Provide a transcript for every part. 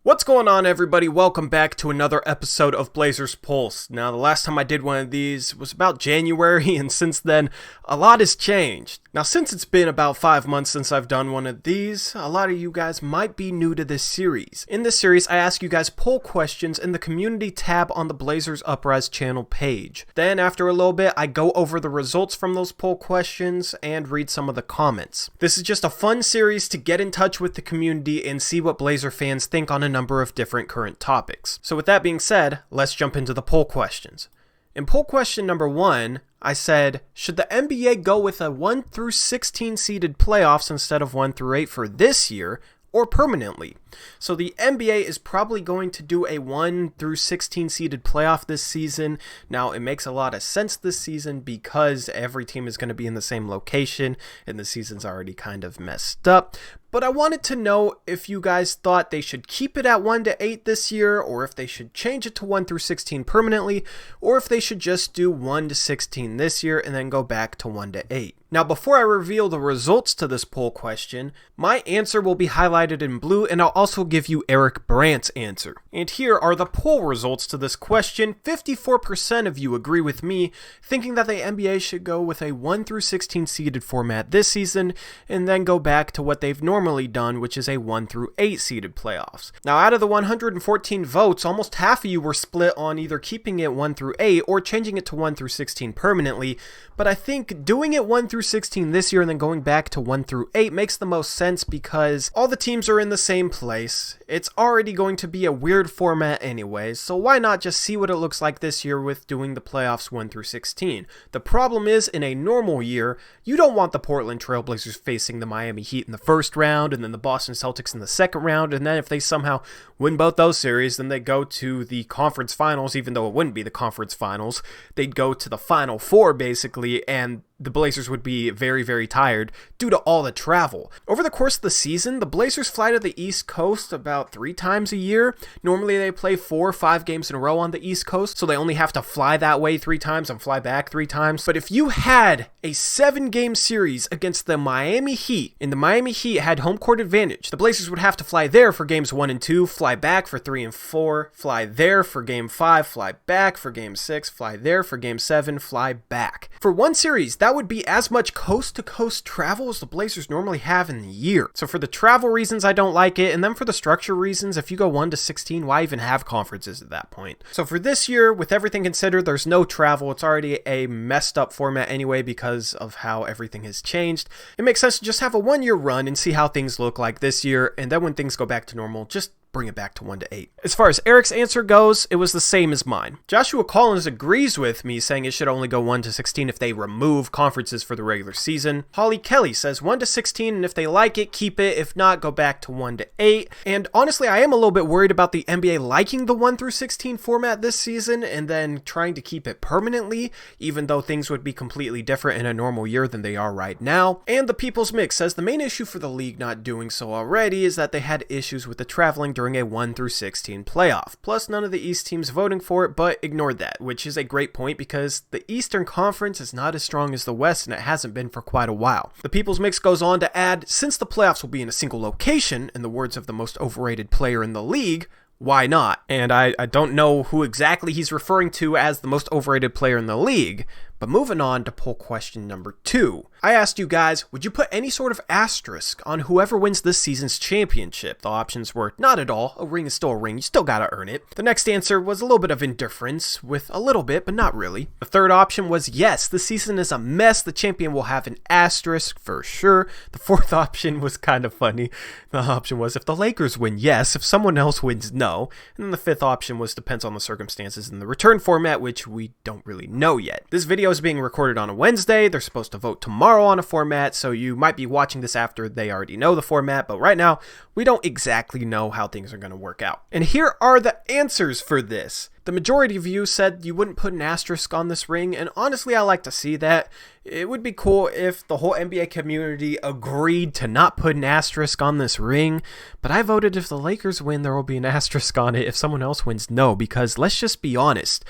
What's going on, everybody? Welcome back to another episode of Blazers Pulse. Now, the last time I did one of these was about January, and since then, a lot has changed. Now, since it's been about 5 months since I've done one of these, a lot of you guys might be new to this series. In this series, I ask you guys poll questions in the community tab on the Blazers Uprise channel page. Then, after a little bit, I go over the results from those poll questions and read some of the comments. This is just a fun series to get in touch with the community and see what Blazer fans think on a number of different current topics. So with that being said, let's jump into the poll questions. In poll question number 1, I said, should the NBA go with a 1 through 16 seeded playoffs instead of 1 through 8 for this year, or permanently? So the NBA is probably going to do a 1 through 16 seeded playoff this season. Now, it makes a lot of sense this season because every team is going to be in the same location and the season's already kind of messed up. But I wanted to know if you guys thought they should keep it at 1 to 8 this year, or if they should change it to 1 through 16 permanently, or if they should just do 1 to 16 this year and then go back to 1 to 8. Now, before I reveal the results to this poll question, my answer will be highlighted in blue, and I'll also give you Eric Brandt's answer. And here are the poll results to this question. 54% of you agree with me, thinking that the NBA should go with a 1 through 16 seeded format this season, and then go back to what they've normally done, which is a 1 through 8 seeded playoffs. Now, out of the 114 votes, almost half of you were split on either keeping it 1 through 8 or changing it to 1 through 16 permanently, but I think doing it 1 through 16 this year and then going back to 1 through 8 makes the most sense because all the teams are in the same place. It's already going to be a weird format anyways, so why not just see what it looks like this year with doing the playoffs 1 through 16? The problem is, in a normal year, you don't want the Portland Trailblazers facing the Miami Heat in the first round and then the Boston Celtics in the second round, and then if they somehow win both those series, then they go to the conference finals, even though it wouldn't be the conference finals. They'd go to the Final Four, basically, and the Blazers would be very, very tired due to all the travel. Over the course of the season, the Blazers fly to the East Coast about 3 times a year. Normally they play 4 or 5 games in a row on the East Coast, so they only have to fly that way 3 times and fly back 3 times. But if you had a 7-game series against the Miami Heat, and the Miami Heat had home court advantage, the Blazers would have to fly there for games 1 and 2, fly back for 3 and 4, fly there for game 5, fly back for game 6, fly there for game 7, fly back. For one series, that would be as much coast-to-coast travel as the Blazers normally have in the year. So for the travel reasons, I don't like it, and then for the structure reasons, if you go 1 to 16, why even have conferences at that point? So for this year, with everything considered, there's no travel. It's already a messed up format anyway because of how everything has changed. It makes sense to just have a 1-year run and see how things look like this year, and then when things go back to normal, just bring it back to 1 to 8. As far as Eric's answer goes, it was the same as mine. Joshua Collins agrees with me, saying it should only go 1 to 16 if they remove conferences for the regular season. Holly Kelly says 1 to 16, and if they like it, keep it. If not, go back to 1 to 8. And honestly, I am a little bit worried about the NBA liking the 1 through 16 format this season and then trying to keep it permanently, even though things would be completely different in a normal year than they are right now. And the People's Mix says the main issue for the league not doing so already is that they had issues with the traveling during a 1 through 16 playoff. Plus, none of the East teams voting for it, but ignored that, which is a great point because the Eastern Conference is not as strong as the West, and it hasn't been for quite a while. The People's Mix goes on to add, since the playoffs will be in a single location, in the words of the most overrated player in the league, why not? And I don't know who exactly he's referring to as the most overrated player in the league, but moving on to poll question number 2. I asked you guys, would you put any sort of asterisk on whoever wins this season's championship? The options were not at all. A ring is still a ring. You still gotta earn it. The next answer was a little bit of indifference, with a little bit, but not really. The third option was yes, the season is a mess. The champion will have an asterisk for sure. The fourth option was kind of funny. The option was if the Lakers win, yes. If someone else wins, no. And then the fifth option was depends on the circumstances in the return format, which we don't really know yet. This video is being recorded on a Wednesday. They're supposed to vote tomorrow on a format, so you might be watching this after they already know the format, but right now, we don't exactly know how things are going to work out. And here are the answers for this. The majority of you said you wouldn't put an asterisk on this ring, and honestly, I like to see that. It would be cool if the whole NBA community agreed to not put an asterisk on this ring, but I voted if the Lakers win, there will be an asterisk on it. If someone else wins, no, because let's just be honest.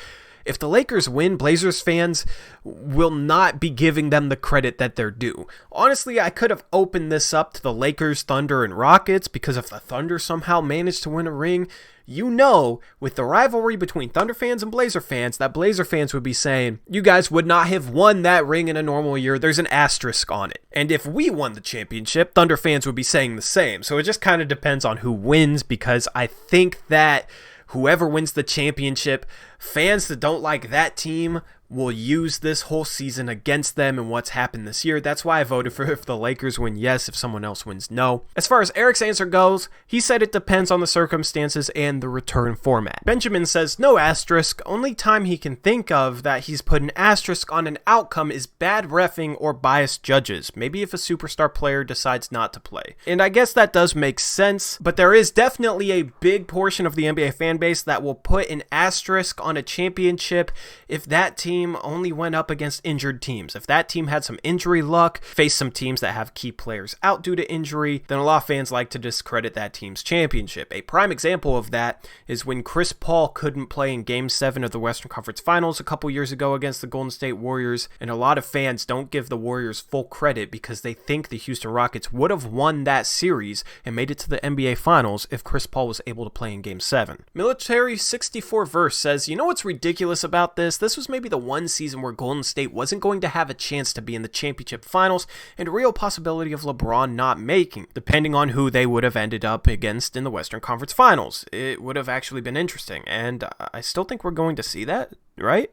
If the Lakers win, Blazers fans will not be giving them the credit that they're due. Honestly, I could have opened this up to the Lakers, Thunder, and Rockets, because if the Thunder somehow managed to win a ring, you know, with the rivalry between Thunder fans and Blazer fans, that Blazer fans would be saying, you guys would not have won that ring in a normal year. There's an asterisk on it. And if we won the championship, Thunder fans would be saying the same. So it just kind of depends on who wins, because I think that whoever wins the championship, fans that don't like that team will use this whole season against them and what's happened this year. That's why I voted for if the Lakers win, yes. If someone else wins, no. As far as Eric's answer goes, he said it depends on the circumstances and the return format. Benjamin says no asterisk. Only time he can think of that he's put an asterisk on an outcome is bad reffing or biased judges. Maybe if a superstar player decides not to play. And I guess that does make sense, but there is definitely a big portion of the NBA fan base that will put an asterisk on a championship if that team only went up against injured teams. If that team had some injury luck, faced some teams that have key players out due to injury, then a lot of fans like to discredit that team's championship. A prime example of that is when Chris Paul couldn't play in Game 7 of the Western Conference Finals a couple years ago against the Golden State Warriors, and a lot of fans don't give the Warriors full credit because they think the Houston Rockets would have won that series and made it to the NBA Finals if Chris Paul was able to play in Game 7. Military 64 Verse says, you know what's ridiculous about this? This was maybe the one season where Golden State wasn't going to have a chance to be in the championship finals, and a real possibility of LeBron not making, depending on who they would have ended up against in the Western Conference Finals. It would have actually been interesting, and I still think we're going to see that, right?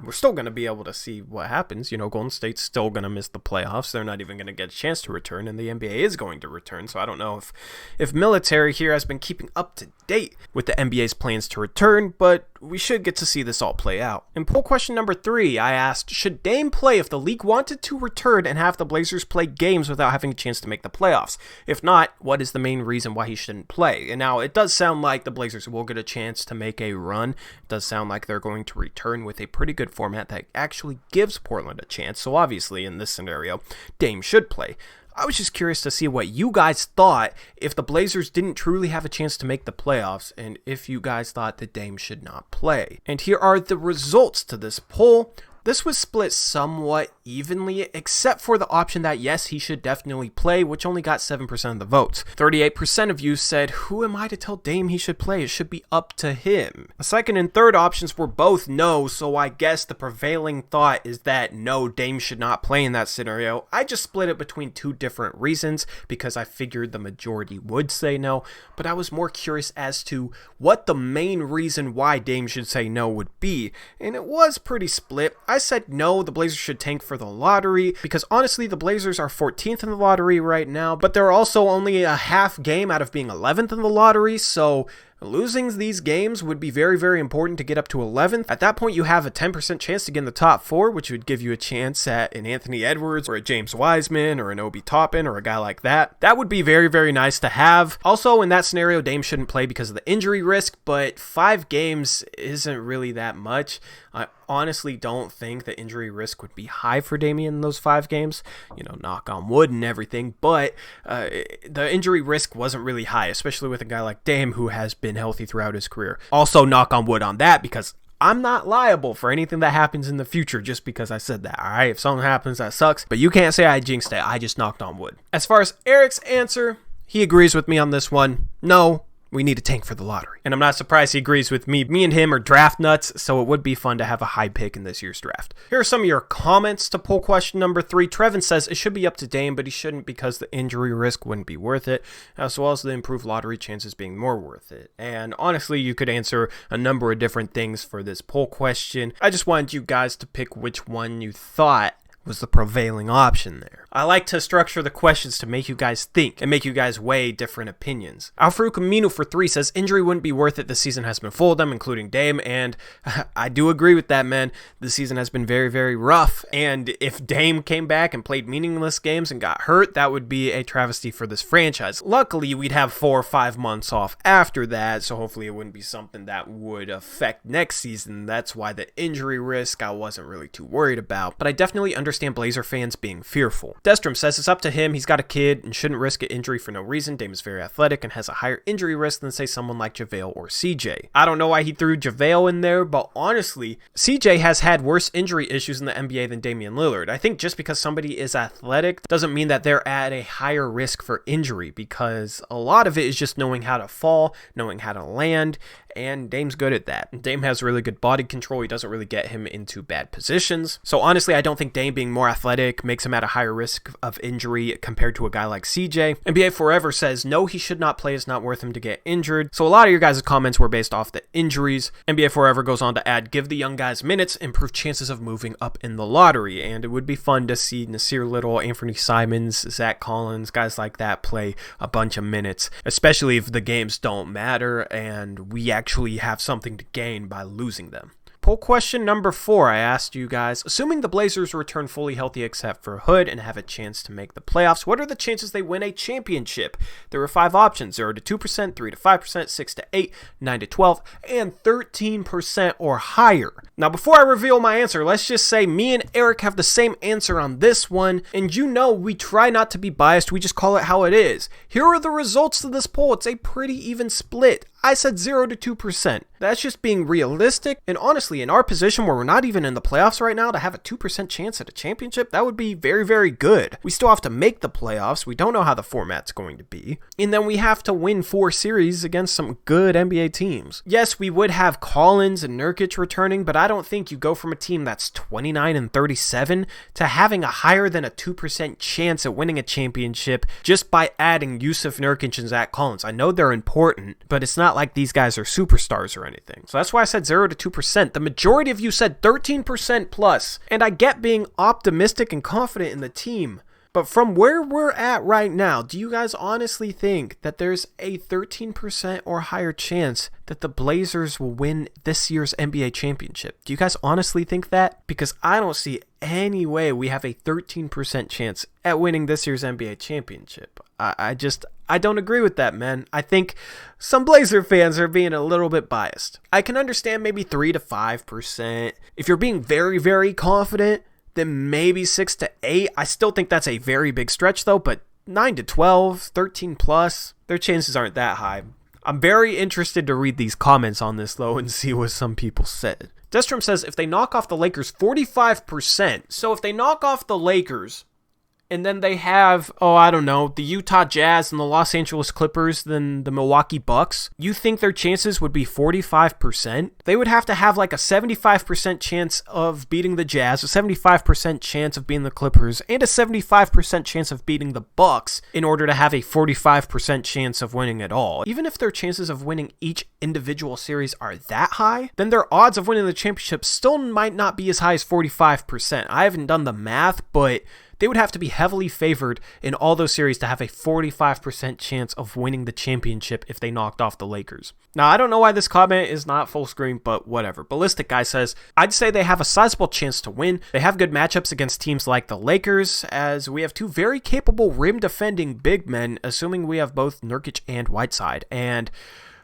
We're still going to be able to see what happens. You know, Golden State's still going to miss the playoffs. They're not even going to get a chance to return, and the NBA is going to return. So I don't know if Military here has been keeping up to date with the NBA's plans to return, but we should get to see this all play out. In poll question number 3, I asked, should Dame play if the league wanted to return and have the Blazers play games without having a chance to make the playoffs? If not, what is the main reason why he shouldn't play? And now it does sound like the Blazers will get a chance to make a run. It does sound like they're going to return with a pretty good format that actually gives Portland a chance. So obviously in this scenario, Dame should play. I was just curious to see what you guys thought if the Blazers didn't truly have a chance to make the playoffs, and if you guys thought that Dame should not play. And here are the results to this poll. This was split somewhat evenly, except for the option that yes, he should definitely play, which only got 7% of the votes. 38% of you said, who am I to tell Dame he should play? It should be up to him. The second and third options were both no, so I guess the prevailing thought is that no, Dame should not play in that scenario. I just split it between two different reasons because I figured the majority would say no, but I was more curious as to what the main reason why Dame should say no would be, and it was pretty split. I said no, the Blazers should tank for the lottery, because honestly the Blazers are 14th in the lottery right now, but they're also only a half game out of being 11th in the lottery, so losing these games would be very, very important to get up to 11th. At that point, you have a 10% chance to get in the top 4, which would give you a chance at an Anthony Edwards or a James Wiseman or an Obi Toppin or a guy like that. That would be very, very nice to have. Also, in that scenario, Dame shouldn't play because of the injury risk, but 5 games isn't really that much. I honestly don't think the injury risk would be high for Damian in those 5 games. You know, knock on wood and everything, but the injury risk wasn't really high, especially with a guy like Dame who has been healthy throughout his career. Also, knock on wood on that, because I'm not liable for anything that happens in the future just because I said that, alright? If something happens, that sucks, but you can't say I jinxed it. I just knocked on wood. As far as Eric's answer, he agrees with me on this one. No, we need a tank for the lottery. And I'm not surprised he agrees with me. Me and him are draft nuts, so it would be fun to have a high pick in this year's draft. Here are some of your comments to poll question number 3. Trevin says it should be up to Dame, but he shouldn't because the injury risk wouldn't be worth it, as well as the improved lottery chances being more worth it. And honestly, you could answer a number of different things for this poll question. I just wanted you guys to pick which one you thought was the prevailing option there. I like to structure the questions to make you guys think and make you guys weigh different opinions. Alfredo Camino for 3 says injury wouldn't be worth it. The season has been full of them, including Dame, and I do agree with that, man. The season has been very, very rough, and if Dame came back and played meaningless games and got hurt, that would be a travesty for this franchise. Luckily, we'd have 4 or 5 months off after that, so hopefully it wouldn't be something that would affect next season. That's why the injury risk I wasn't really too worried about, but I definitely understand understand Blazer fans being fearful. Destrom says it's up to him. He's got a kid and shouldn't risk an injury for no reason. Dame is very athletic and has a higher injury risk than, say, someone like JaVale or CJ. I don't know why he threw JaVale in there, but honestly, CJ has had worse injury issues in the NBA than Damian Lillard. I think just because somebody is athletic doesn't mean that they're at a higher risk for injury, because a lot of it is just knowing how to fall, knowing how to land, and Dame's good at that. Dame has really good body control. He doesn't really get him into bad positions. So honestly, I don't think Dame being more athletic makes him at a higher risk of injury compared to a guy like CJ. NBA Forever says, no, he should not play. It's not worth him to get injured. So a lot of your guys' comments were based off the injuries. NBA Forever goes on to add, give the young guys minutes, improve chances of moving up in the lottery. And it would be fun to see Nasir Little, Anthony Simons, Zach Collins, guys like that play a bunch of minutes, especially if the games don't matter and we actually have something to gain by losing them. Poll question number 4, I asked you guys, assuming the Blazers return fully healthy except for Hood and have a chance to make the playoffs, what are the chances they win a championship? There were 5 options, 0 to 2%, 3 to 5%, 6 to 8, 9 to 12, and 13% or higher. Now, before I reveal my answer, let's just say me and Eric have the same answer on this one, and you know we try not to be biased, we just call it how it is. Here are the results to this poll. It's a pretty even split. I said 0 to 2%. That's just being realistic, and honestly, in our position where we're not even in the playoffs right now, to have a 2% chance at a championship, that would be very, very good. We still have to make the playoffs. We don't know how the format's going to be. And then we have to win 4 series against some good NBA teams. Yes, we would have Collins and Nurkic returning, but I don't think you go from a team that's 29 and 37 to having a higher than a 2% chance at winning a championship just by adding Yusuf Nurkic and Zach Collins. I know they're important, but it's not like these guys are superstars or anything. So that's why I said 0 to 2%. The majority of you said 13% plus, and I get being optimistic and confident in the team. But from where we're at right now, do you guys honestly think that there's a 13% or higher chance that the Blazers will win this year's NBA championship? Do you guys honestly think that? Because I don't see any way we have a 13% chance at winning this year's NBA championship. I don't agree with that, man. I think some Blazer fans are being a little bit biased. I can understand maybe 3 to 5%. If you're being very, very confident, then maybe 6 to 8. I still think that's a very big stretch though, but 9 to 12, 13 plus, their chances aren't that high. I'm very interested to read these comments on this though and see what some people said. Destrom says if they knock off the Lakers 45%, so if they knock off the Lakers and then they have, the Utah Jazz and the Los Angeles Clippers, then the Milwaukee Bucks, you think their chances would be 45%? They would have to have like a 75% chance of beating the Jazz, a 75% chance of beating the Clippers, and a 75% chance of beating the Bucks in order to have a 45% chance of winning it all. Even if their chances of winning each individual series are that high, then their odds of winning the championship still might not be as high as 45%. I haven't done the math, but they would have to be heavily favored in all those series to have a 45% chance of winning the championship if they knocked off the Lakers. Now, I don't know why this comment is not full screen, but whatever. Ballistic Guy says, I'd say they have a sizable chance to win. They have good matchups against teams like the Lakers, as we have 2 very capable rim-defending big men, assuming we have both Nurkic and Whiteside. And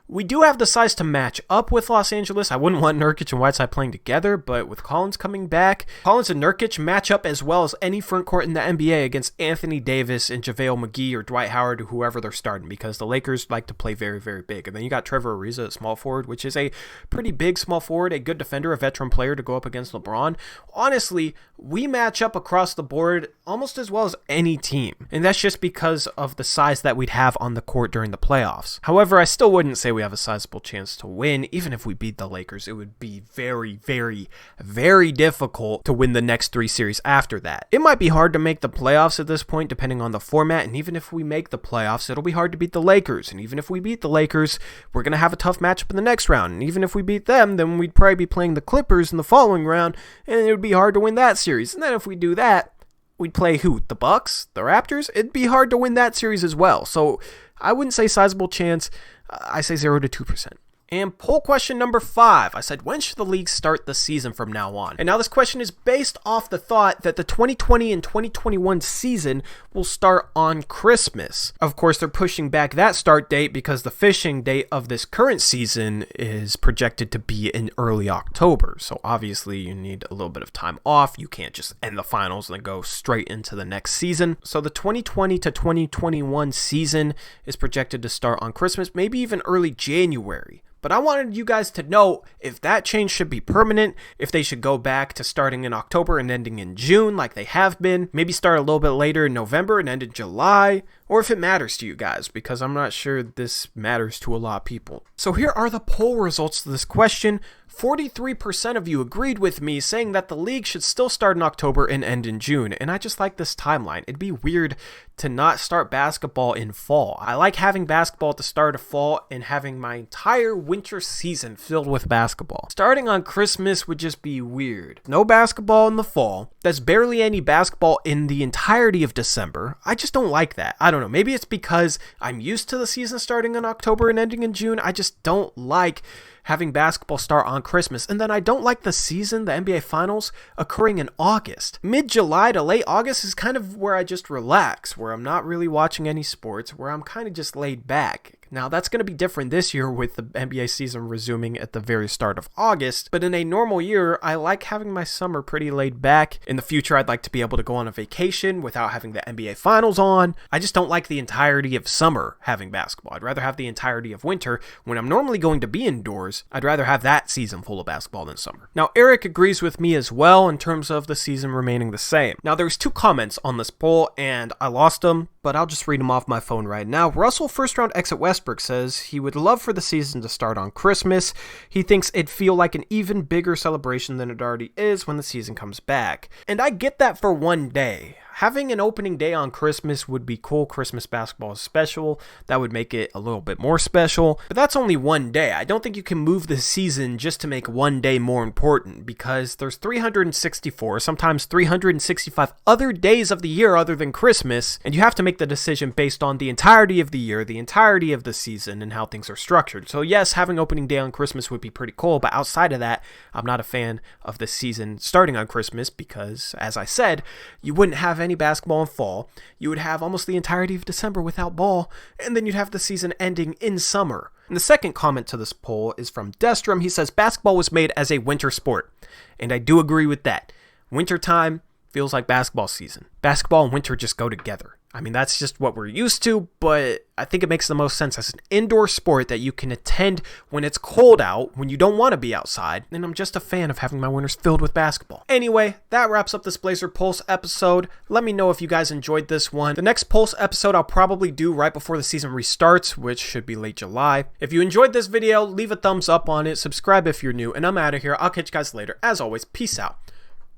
we do have the size to match up with Los Angeles. I wouldn't want Nurkic and Whiteside playing together, but with Collins coming back, Collins and Nurkic match up as well as any front court in the NBA against Anthony Davis and JaVale McGee or Dwight Howard or whoever they're starting, because the Lakers like to play very, very big. And then you got Trevor Ariza at small forward, which is a pretty big small forward, a good defender, a veteran player to go up against LeBron. Honestly, we match up across the board almost as well as any team, and that's just because of the size that we'd have on the court during the playoffs. However, I still wouldn't say we have a sizable chance to win. Even if we beat the Lakers, it would be very, very, very difficult to win the next 3 series after that. It might be hard to make the playoffs at this point, depending on the format, and even if we make the playoffs, it'll be hard to beat the Lakers, and even if we beat the Lakers, we're going to have a tough matchup in the next round, and even if we beat them, then we'd probably be playing the Clippers in the following round, and it would be hard to win that series. And then if we do that, we'd play who? The Bucks? The Raptors? It'd be hard to win that series as well. So I wouldn't say sizable chance. I say 0 to 2%. And poll question number 5, I said, when should the league start the season from now on? And now this question is based off the thought that the 2020 and 2021 season will start on Christmas. Of course, they're pushing back that start date because the fishing date of this current season is projected to be in early October. So obviously you need a little bit of time off. You can't just end the finals and then go straight into the next season. So the 2020 to 2021 season is projected to start on Christmas, maybe even early January. But I wanted you guys to know if that change should be permanent, if they should go back to starting in October and ending in June like they have been, maybe start a little bit later in November and end in July, or if it matters to you guys, because I'm not sure this matters to a lot of people. So here are the poll results to this question. 43% of you agreed with me, saying that the league should still start in October and end in June, and I just like this timeline. It'd be weird to not start basketball in fall. I like having basketball at the start of fall and having my entire winter season filled with basketball. Starting on Christmas would just be weird. No basketball in the fall. There's barely any basketball in the entirety of December. I just don't like that. I don't know. Maybe it's because I'm used to the season starting in October and ending in June. I just don't like having basketball start on Christmas. And then I don't like the season, the NBA Finals, occurring in August. Mid-July to late August is kind of where I just relax, where I'm not really watching any sports, where I'm kind of just laid back. Now, that's going to be different this year with the NBA season resuming at the very start of August, but in a normal year, I like having my summer pretty laid back. In the future, I'd like to be able to go on a vacation without having the NBA Finals on. I just don't like the entirety of summer having basketball. I'd rather have the entirety of winter. When I'm normally going to be indoors, I'd rather have that season full of basketball than summer. Now, Eric agrees with me as well in terms of the season remaining the same. Now, there's 2 comments on this poll, and I lost them, but I'll just read them off my phone right now. Russell First Round Exit Westbrook says he would love for the season to start on Christmas. He thinks it'd feel like an even bigger celebration than it already is when the season comes back. And I get that for one day. Having an opening day on Christmas would be cool. Christmas basketball is special. That would make it a little bit more special. But that's only one day. I don't think you can move the season just to make one day more important, because there's 364, sometimes 365 other days of the year other than Christmas, and you have to make the decision based on the entirety of the year, the entirety of the season, and how things are structured. So yes, having opening day on Christmas would be pretty cool, but outside of that, I'm not a fan of the season starting on Christmas because, as I said, you wouldn't have any basketball in fall. You would have almost the entirety of December without ball, and then you'd have the season ending in summer. And the second comment to this poll is from Destrom. He says basketball was made as a winter sport, and I do agree with that. Wintertime feels like basketball season. Basketball and winter just go together. I mean, that's just what we're used to, but I think it makes the most sense as an indoor sport that you can attend when it's cold out, when you don't want to be outside, and I'm just a fan of having my winters filled with basketball. Anyway, that wraps up this Blazer Pulse episode. Let me know if you guys enjoyed this one. The next Pulse episode I'll probably do right before the season restarts, which should be late July. If you enjoyed this video, leave a thumbs up on it, subscribe if you're new, and I'm out of here. I'll catch you guys later. As always, peace out.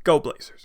Go Blazers.